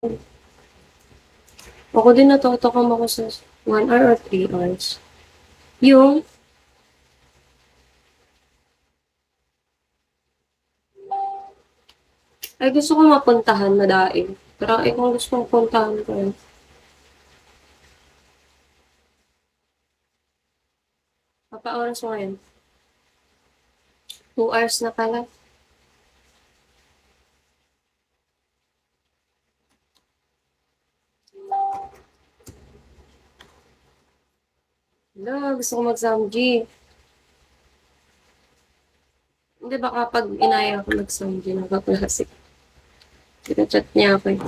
Ako din natutokam ako sa 1 hour or 3 hours. Yung, ay gusto ko mapuntahan, madaing. Pero ay kung gusto kong puntahan ko, papa-oras mo ngayon? 2 hours na pala. Hala, gusto ko mag-Samji. Hindi ba kapag inaya ko mag-Samji, nagpa-classic. Chat niya ako eh.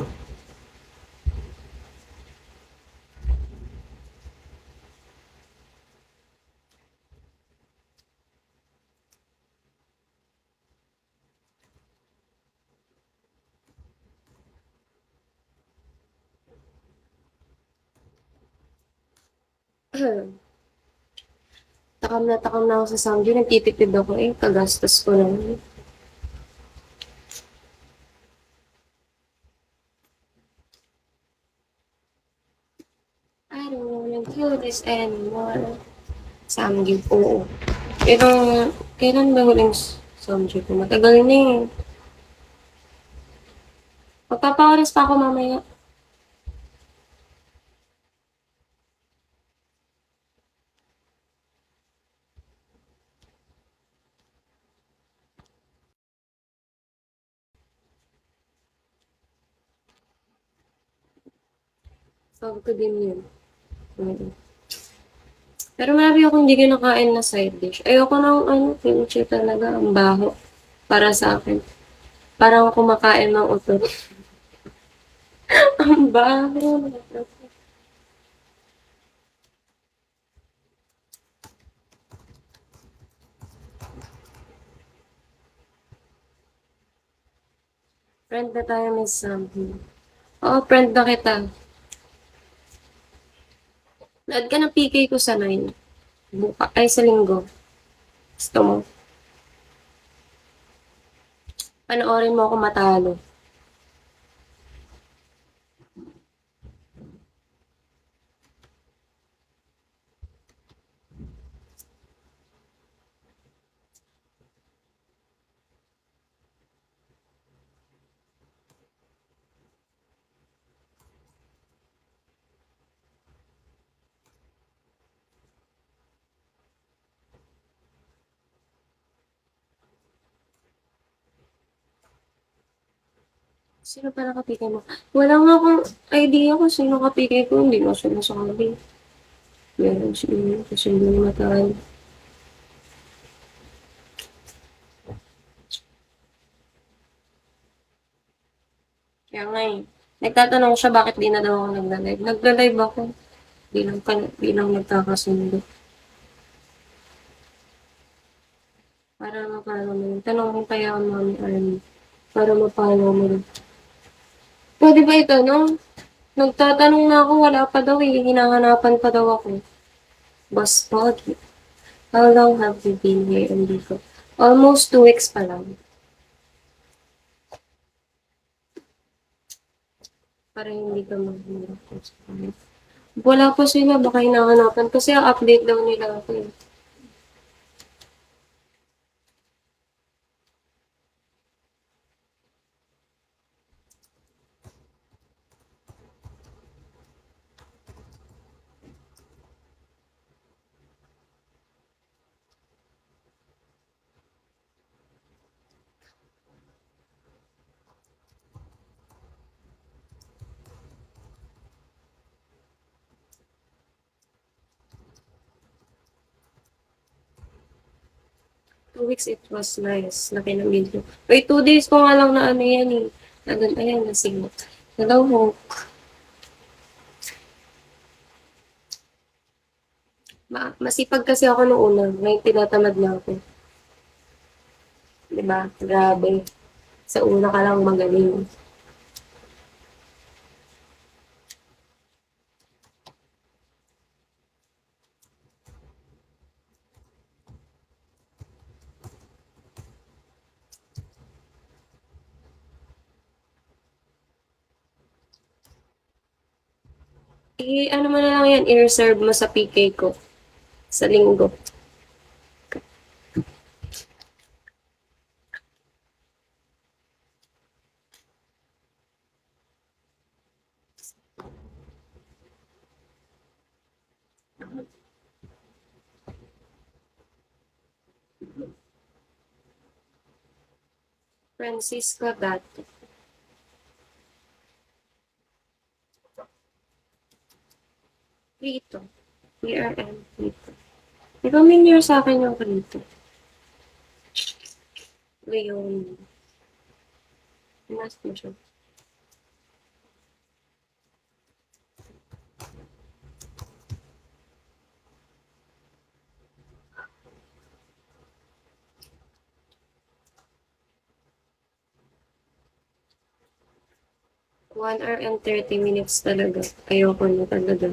Takam na ako sa Samji. Nagtitipid ako eh. Kagastos ko lang. I don't wanna do this anymore. Samji po. Pero, kailan ba huling Samji ko? Matagal na eh. Magpapaoras pa ako mamaya. Sabi ko din yun. Mm. Pero marami akong hindi kinakain na side dish. Ayoko ng ano, kimchi talaga. Ang baho. Para sa akin. Parang kumakain ng utot. Ang baho. Friend na tayo, Miss Sammy. Oo, friend na kita. Laad ka ng PK ko sa 9. Ay, sa linggo. Gusto mo? Panoorin mo ako matalo. Sino pa nakapikay mo? Wala nga akong idea kung sino kapikay ko. Hindi mo siya nasabi. Meron siya. Kasi hindi matalo. Kaya nga eh. Nagtatanong siya bakit di na daw ako nagla-live. Nagla-live ako. Bilang nagkakasundo. Para mapano mo yun. Tanongin kaya ako Mami Army. Para mapano mo yun. Pwede ba ito, no? Nagtatanong na ako, wala pa daw eh. Hinahanapan pa daw ako. Boss Pogi. How long have you been here in Bicol? Almost 2 weeks pa lang. Para hindi ka maghirap. Wala pa sila, baka hinahanapan. Kasi update daw nila ako eh. 2 weeks, it was nice. Laki ng video. Wait, 2 days ko nga lang na ano yan eh. Ayan, nasimot. Hello, Hope. Masipag kasi ako noong una. May tinatamad na ako. Diba? Grabe. Sa una ka lang magaling. Ano mo na lang yan, i-reserve mo sa PK ko. Sa linggo. Francisco Dato. Rito. PRM Rito. Di ba may sa akin yung Rito? Leon. Mas mo siya. One hour and 30 minutes talaga. Ayoko na talaga.